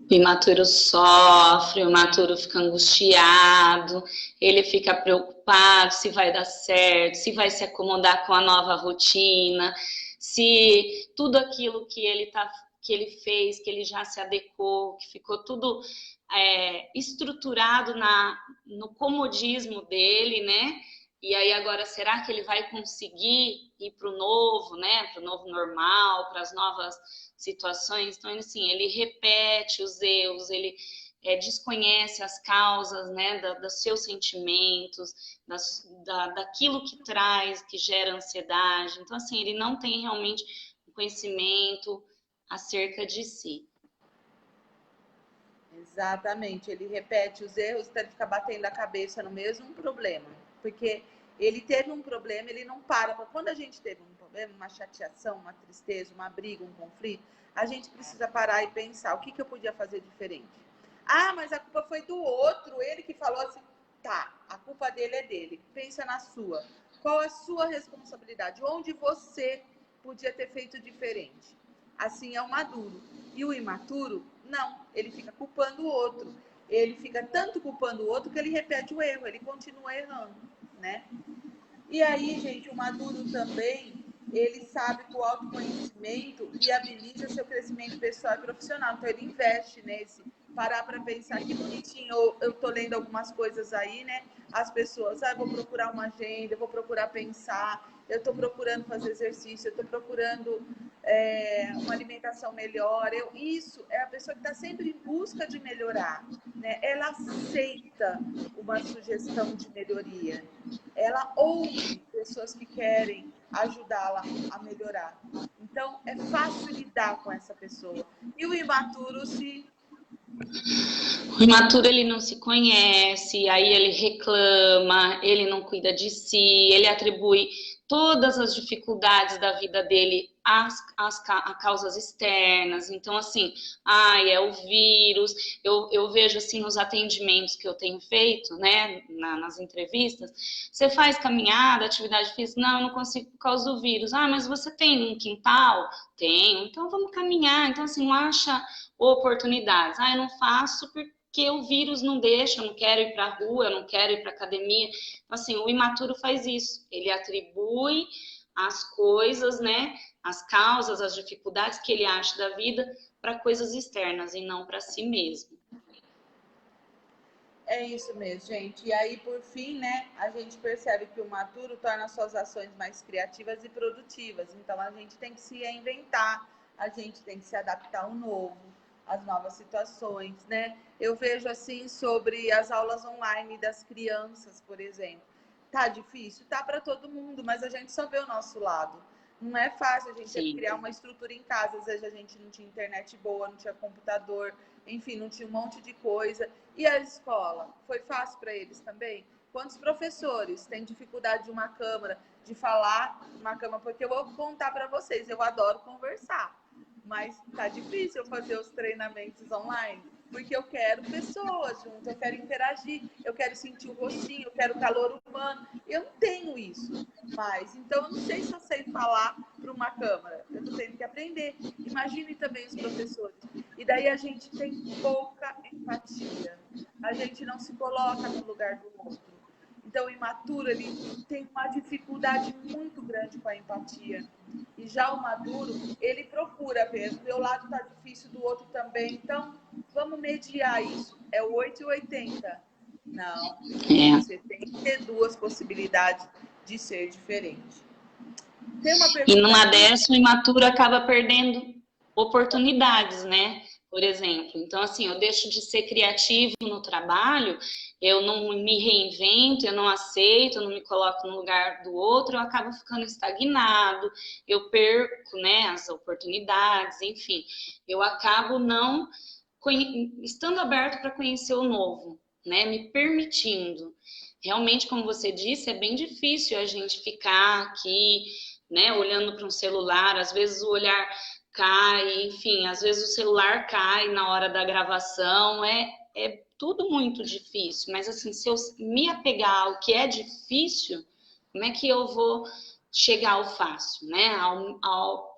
O imaturo sofre, o imaturo fica angustiado, ele fica preocupado se vai dar certo, se vai se acomodar com a nova rotina, se tudo aquilo que ele fez, que ele já se adequou, que ficou tudo estruturado no comodismo dele, né? E aí agora, será que ele vai conseguir ir para o novo, né? Para o novo normal, para as novas situações? Então, assim, ele repete os erros, ele desconhece as causas, né? Dos seus sentimentos, daquilo que traz, que gera ansiedade. Então, assim, ele não tem realmente um conhecimento acerca de si.
Exatamente, ele repete os erros, então ele fica batendo a cabeça no mesmo problema, porque ele teve um problema, ele não para. Quando a gente teve um problema, uma chateação, uma tristeza, uma briga, um conflito, a gente precisa parar e pensar, o que eu podia fazer diferente? Ah, mas a culpa foi do outro, ele que falou assim, tá, a culpa dele é dele, pensa na sua. Qual a sua responsabilidade? Onde você podia ter feito diferente? Assim é o maduro. E o imaturo, não, ele fica culpando o outro. Ele fica tanto culpando o outro que ele repete o erro, ele continua errando, né? E aí, gente, o maduro também, ele sabe que o autoconhecimento viabiliza seu crescimento pessoal e profissional. Então, ele investe nesse. Parar para pensar, que bonitinho, eu tô lendo algumas coisas aí, né? As pessoas, vou procurar uma agenda, vou procurar pensar, eu tô procurando fazer exercício, eu tô procurando uma alimentação melhor. Isso é a pessoa que está sempre em busca de melhorar, né? Ela aceita uma sugestão de melhoria. Ela ouve pessoas que querem ajudá-la a melhorar. Então, é fácil lidar com essa pessoa. E o imaturo
O imaturo, ele não se conhece, aí ele reclama, ele não cuida de si, ele atribui todas as dificuldades da vida dele, as causas externas. Então, assim, é o vírus. Eu vejo, assim, nos atendimentos que eu tenho feito, né, nas entrevistas, você faz caminhada, atividade física? Não, eu não consigo por causa do vírus. Mas você tem um quintal? Tenho. Então, vamos caminhar. Então, assim, não acha oportunidades. Eu não faço porque o vírus não deixa, eu não quero ir para a rua, eu não quero ir para academia. Assim, o imaturo faz isso, ele atribui as coisas, né, as causas, as dificuldades que ele acha da vida para coisas externas e não para si mesmo.
É isso mesmo, gente. E aí, por fim, né, a gente percebe que o maturo torna suas ações mais criativas e produtivas. Então, a gente tem que se reinventar, a gente tem que se adaptar ao novo, às novas situações, né? Eu vejo, assim, sobre as aulas online das crianças, por exemplo. Tá difícil? Tá para todo mundo, mas a gente só vê o nosso lado. Não é fácil a gente criar uma estrutura em casa. Às vezes a gente não tinha internet boa, não tinha computador, enfim, não tinha um monte de coisa. E a escola? Foi fácil para eles também? Quantos professores têm dificuldade de uma câmera, de falar uma câmera? Porque eu vou contar para vocês, eu adoro conversar, mas tá difícil eu fazer os treinamentos online, porque eu quero pessoas junto, eu quero interagir, eu quero sentir o rostinho, eu quero o calor humano. Eu não tenho isso mais, então eu não sei se eu sei falar para uma câmera, eu tô tendo que aprender. Imagine também os professores. E daí a gente tem pouca empatia, a gente não se coloca no lugar do outro. Então, o imaturo, ele tem uma dificuldade muito grande com a empatia. E já o maduro, ele procura ver, do meu lado está difícil, do outro também. Então, vamos mediar isso. É o 8 e 80. Não, você tem que ter duas possibilidades de ser diferente. Tem uma pergunta.
E numa dessa, o imaturo acaba perdendo oportunidades, né? Por exemplo, então assim, eu deixo de ser criativo no trabalho, eu não me reinvento, eu não aceito, eu não me coloco no lugar do outro, eu acabo ficando estagnado, eu perco, né, as oportunidades, enfim, eu acabo não estando aberto para conhecer o novo, né, me permitindo. Realmente, como você disse, é bem difícil a gente ficar aqui, né, olhando para um celular, às vezes o olhar cai, enfim, às vezes o celular cai na hora da gravação, é tudo muito difícil, mas assim, se eu me apegar ao que é difícil, como é que eu vou chegar ao fácil, né?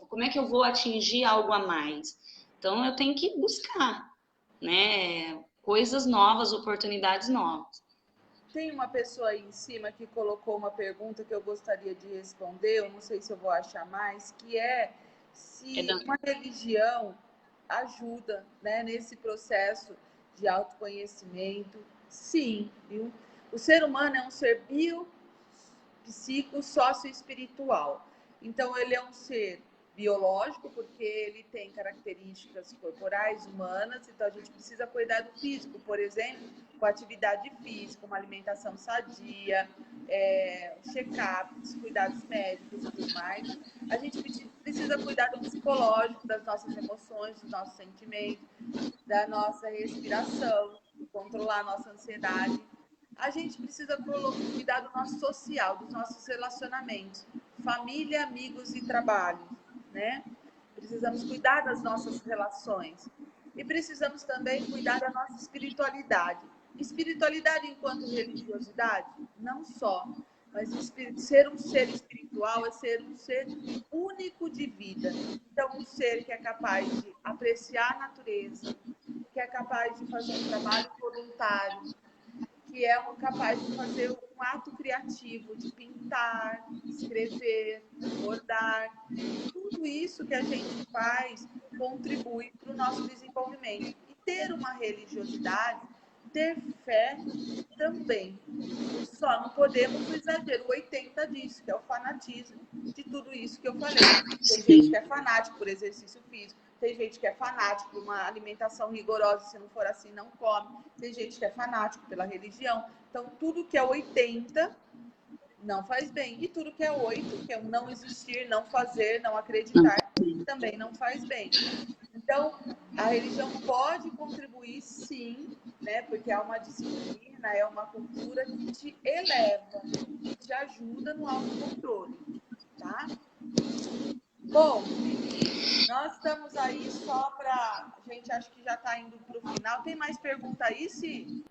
Como é que eu vou atingir algo a mais? Então, eu tenho que buscar, né, coisas novas, oportunidades novas.
Tem uma pessoa aí em cima que colocou uma pergunta que eu gostaria de responder, eu não sei se eu vou achar mais, que é se uma religião ajuda, né, nesse processo de autoconhecimento. Sim, viu? O ser humano é um ser psico, sócio-espiritual. Então, ele é um ser biológico, porque ele tem características corporais, humanas, então a gente precisa cuidar do físico, por exemplo, com atividade física, uma alimentação sadia, check-ups, cuidados médicos e tudo mais. A gente precisa cuidar do psicológico, das nossas emoções, dos nossos sentimentos, da nossa respiração, controlar a nossa ansiedade. A gente precisa cuidar do nosso social, dos nossos relacionamentos, família, amigos e trabalho, né? Precisamos cuidar das nossas relações e precisamos também cuidar da nossa espiritualidade. Espiritualidade enquanto religiosidade? Não só, mas ser um ser espiritual é ser um ser único de vida. Então, um ser que é capaz de apreciar a natureza, que é capaz de fazer um trabalho voluntário, que é capaz de fazer um ato criativo, de pintar, escrever, bordar. Tudo isso que a gente faz contribui para o nosso desenvolvimento. E ter uma religiosidade, ter fé também. Só não podemos o exagero, 80 disso, que é o fanatismo de tudo isso que eu falei. Tem gente que é fanático por exercício físico, tem gente que é fanático por uma alimentação rigorosa, se não for assim, não come. Tem gente que é fanático pela religião. Então, tudo que é 80 não faz bem. E tudo que é 8, que é não existir, não fazer, não acreditar, também não faz bem. Então, a religião pode contribuir, sim, né? Porque é uma disciplina, é uma cultura que te eleva, que te ajuda no autocontrole. tá? Bom, nós estamos aí só para... A gente acho que já está indo para o final. Tem mais pergunta aí, Si?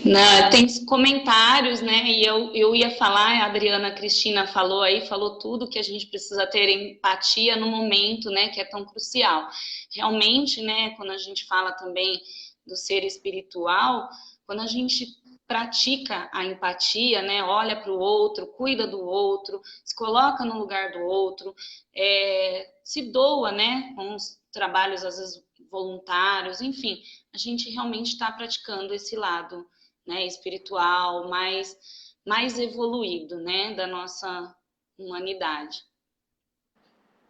Não, tem comentários, né? E eu ia falar, a Adriana Cristina falou aí, falou tudo que a gente precisa ter empatia no momento, né? Que é tão crucial. Realmente, né? Quando a gente fala também do ser espiritual, quando a gente pratica a empatia, né? Olha para o outro, cuida do outro, se coloca no lugar do outro, se doa, né? Com os trabalhos, às vezes, voluntários, enfim, a gente realmente está praticando esse lado, né, espiritual, mais evoluído, né, da nossa humanidade.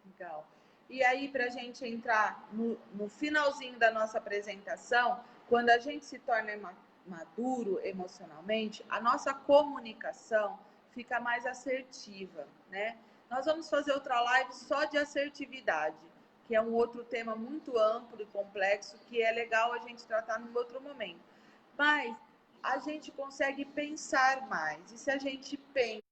Legal. E aí, para a gente entrar no finalzinho da nossa apresentação, quando a gente se torna maduro emocionalmente, a nossa comunicação fica mais assertiva, né? Nós vamos fazer outra live só de assertividade, que é um outro tema muito amplo e complexo, que é legal a gente tratar num outro momento. Mas a gente consegue pensar mais. E se a gente pensa,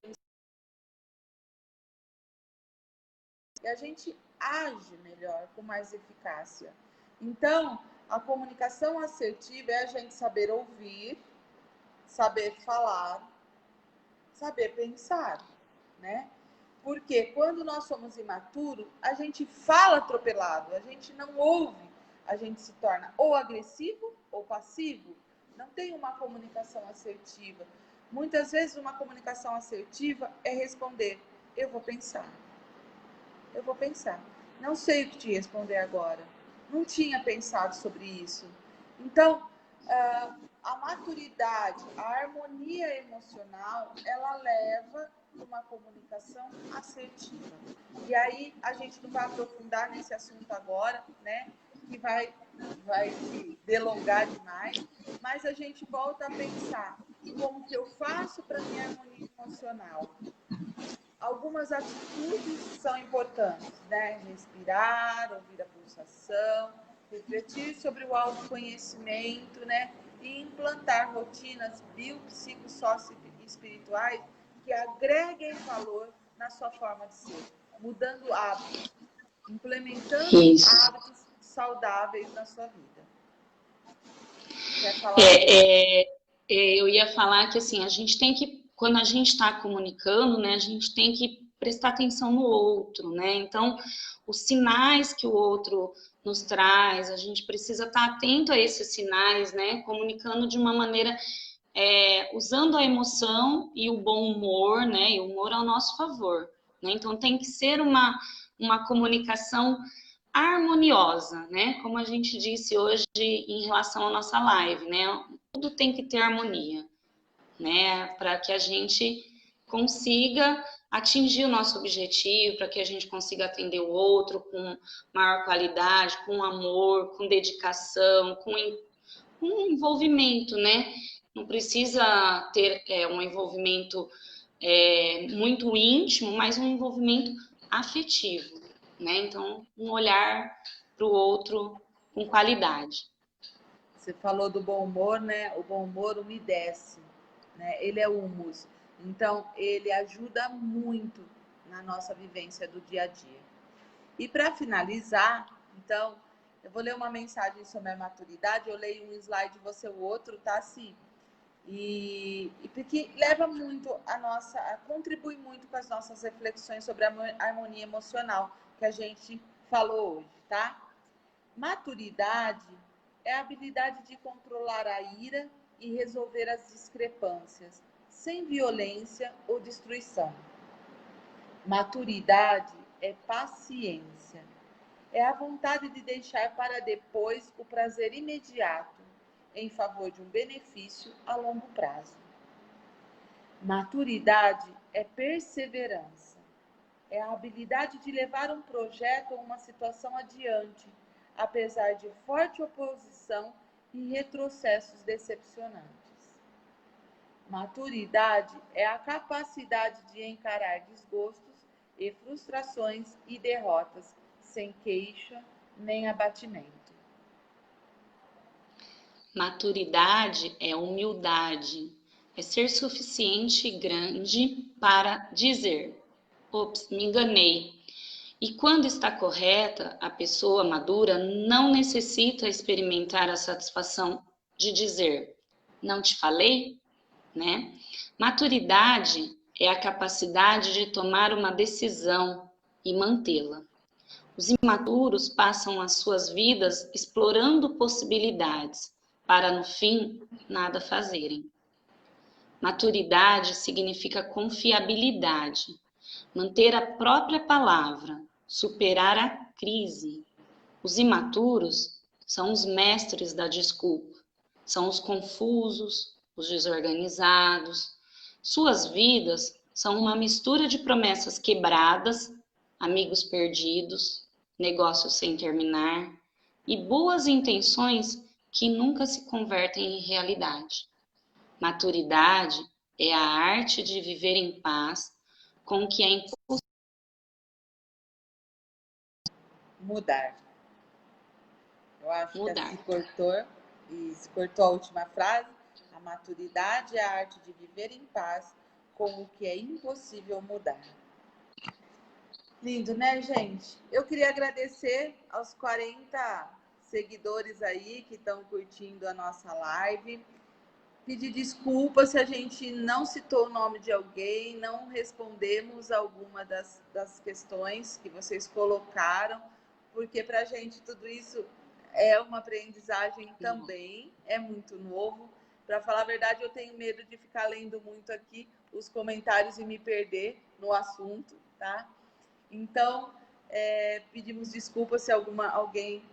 a gente age melhor, com mais eficácia. Então, a comunicação assertiva é a gente saber ouvir, saber falar, saber pensar, né? Porque quando nós somos imaturos, a gente fala atropelado, a gente não ouve, a gente se torna ou agressivo ou passivo. Não tem uma comunicação assertiva. Muitas vezes uma comunicação assertiva é responder: eu vou pensar. Eu vou pensar. Não sei o que te responder agora. Não tinha pensado sobre isso. Então, a maturidade, a harmonia emocional, ela leva uma comunicação assertiva. E aí, a gente não vai aprofundar nesse assunto agora, né? Que vai se delongar demais. Mas a gente volta a pensar como que eu faço para minha harmonia emocional. Algumas atitudes são importantes, né? Respirar, ouvir a pulsação, refletir sobre o autoconhecimento, né? E implantar rotinas biopsicossocioespirituais que agreguem valor na sua forma de ser, mudando hábitos, implementando hábitos saudáveis na sua vida. Quer falar?
Eu ia falar que assim, a gente tem que, quando a gente está comunicando, né, a gente tem que prestar atenção no outro, né? Então, os sinais que o outro nos traz, a gente precisa estar atento a esses sinais, né? Comunicando de uma maneira, usando a emoção e o bom humor, né? E o humor ao nosso favor, né? Então, tem que ser uma comunicação harmoniosa, né? Como a gente disse hoje em relação à nossa live, né? Tudo tem que ter harmonia, né? Para que a gente consiga atingir o nosso objetivo, para que a gente consiga atender o outro com maior qualidade, com amor, com dedicação, com envolvimento, né? Não precisa ter um envolvimento muito íntimo, mas um envolvimento afetivo, né? Então, um olhar para o outro com qualidade.
Você falou do bom humor, né? O bom humor umedece, né? Ele é humus. Então, ele ajuda muito na nossa vivência do dia a dia. E para finalizar, então, eu vou ler uma mensagem sobre a maturidade. Eu leio um slide, você o outro, tá? Sim. E porque leva muito contribui muito com as nossas reflexões sobre a harmonia emocional que a gente falou hoje, tá? Maturidade é a habilidade de controlar a ira e resolver as discrepâncias, sem violência ou destruição. Maturidade é paciência. É a vontade de deixar para depois o prazer imediato, em favor de um benefício a longo prazo. Maturidade é perseverança. É a habilidade de levar um projeto ou uma situação adiante, apesar de forte oposição e retrocessos decepcionantes. Maturidade é a capacidade de encarar desgostos e frustrações e derrotas sem queixa nem abatimento.
Maturidade é humildade, é ser suficiente e grande para dizer: ops, me enganei. E quando está correta, a pessoa madura não necessita experimentar a satisfação de dizer: não te falei, né? Maturidade é a capacidade de tomar uma decisão e mantê-la. Os imaturos passam as suas vidas explorando possibilidades, para no fim nada fazerem. Maturidade significa confiabilidade, manter a própria palavra, superar a crise. Os imaturos são os mestres da desculpa, são os confusos, os desorganizados. Suas vidas são uma mistura de promessas quebradas, amigos perdidos, negócios sem terminar e boas intenções que nunca se convertem em realidade. Maturidade é a arte de viver em paz com o que é impossível.
Mudar. Eu acho que
Mudar.
se cortou a última frase. A maturidade é a arte de viver em paz com o que é impossível mudar. Lindo, né, gente? Eu queria agradecer aos 40 seguidores aí que estão curtindo a nossa live. Pedir desculpa se a gente não citou o nome de alguém, não respondemos alguma das questões que vocês colocaram, porque para a gente tudo isso é uma aprendizagem também, é muito novo. Para falar a verdade, eu tenho medo de ficar lendo muito aqui os comentários e me perder no assunto, tá? Então, pedimos desculpas se alguém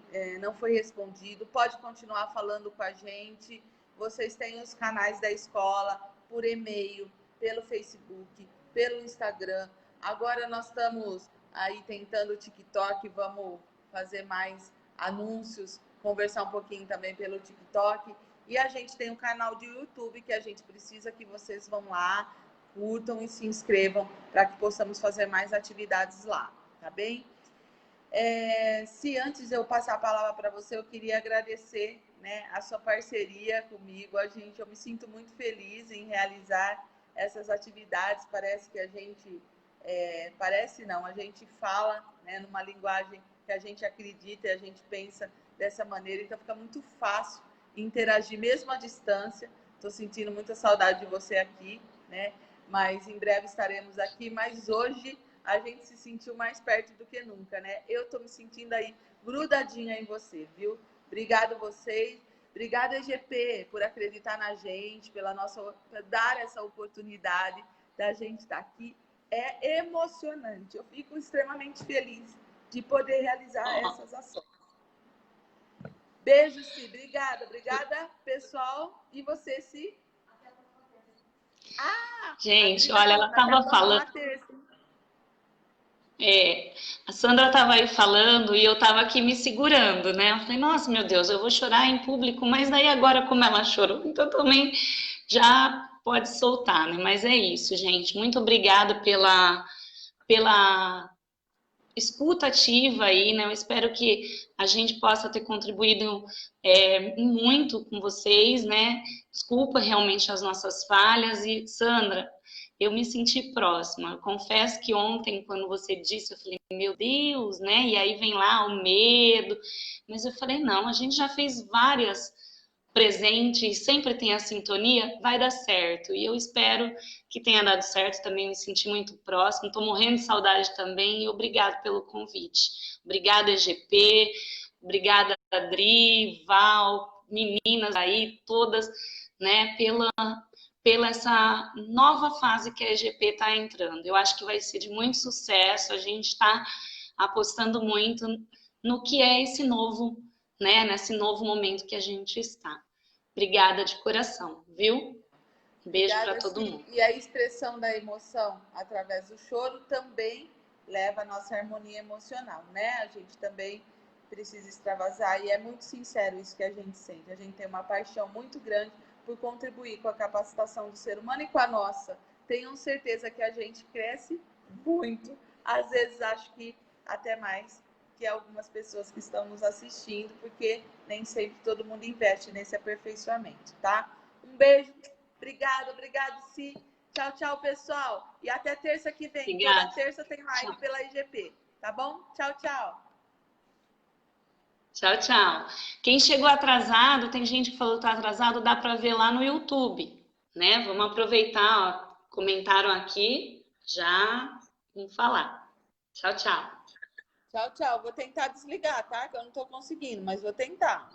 não foi respondido. Pode continuar falando com a gente. Vocês têm os canais da escola por e-mail, pelo Facebook, pelo Instagram. Agora nós estamos aí tentando o TikTok, vamos fazer mais anúncios, conversar um pouquinho também pelo TikTok. E a gente tem um canal de YouTube que a gente precisa que vocês vão lá, curtam e se inscrevam para que possamos fazer mais atividades lá, tá bem? Se antes eu passar a palavra para você, eu queria agradecer, né, a sua parceria comigo. Eu me sinto muito feliz em realizar essas atividades. Parece que a gente a gente fala, né, numa linguagem que a gente acredita e a gente pensa dessa maneira, então fica muito fácil interagir mesmo à distância. Estou sentindo muita saudade de você aqui, né? Mas em breve estaremos aqui. Mas hoje a gente se sentiu mais perto do que nunca, né? Eu estou me sentindo aí grudadinha em você, viu? Obrigado vocês. Obrigada, EGP, por acreditar na gente, por dar essa oportunidade da gente estar aqui. É emocionante. Eu fico extremamente feliz de poder realizar essas ações. Beijo, Si. Obrigada. Obrigada, pessoal. E você, Si?
Gente, olha, ela estava falando. A Sandra estava aí falando e eu estava aqui me segurando, né? Eu falei, nossa, meu Deus, eu vou chorar em público, mas daí agora, como ela chorou, então também já pode soltar, né? Mas é isso, gente. Muito obrigada pela escuta ativa aí, né? Eu espero que a gente possa ter contribuído muito com vocês, né? Desculpa realmente as nossas falhas. E, Sandra, eu me senti próxima. Eu confesso que ontem, quando você disse, eu falei, meu Deus, né? E aí vem lá o medo. Mas eu falei, não, a gente já fez várias presentes, sempre tem a sintonia, vai dar certo. E eu espero que tenha dado certo também, me senti muito próximo. Estou morrendo de saudade também e obrigado pelo convite. Obrigada, EGP. Obrigada, Adri, Val, meninas aí, todas, né, pela essa nova fase que a EGP está entrando. Eu acho que vai ser de muito sucesso, a gente está apostando muito no que é esse novo, né, nesse novo momento que a gente está. Obrigada de coração, viu? Beijo para todo mundo.
E a expressão da emoção através do choro também leva a nossa harmonia emocional, né? A gente também precisa extravasar e é muito sincero isso que a gente sente. A gente tem uma paixão muito grande por contribuir com a capacitação do ser humano e com a nossa. Tenham certeza que a gente cresce muito. Às vezes acho que até mais que algumas pessoas que estão nos assistindo, porque nem sempre todo mundo investe nesse aperfeiçoamento, tá? Um beijo Obrigado, Si. Tchau, tchau, pessoal. E até terça que vem.
Obrigada.
Toda terça tem live
Tchau.
pela IGP. Tá bom? Tchau, tchau.
Tchau, tchau. Quem chegou atrasado, tem gente que falou que tá atrasado, dá para ver lá no YouTube, né? Vamos aproveitar, ó, comentaram aqui, já vamos falar. Tchau, tchau.
Tchau, tchau. Vou tentar desligar, tá? Que eu não tô conseguindo, mas vou tentar.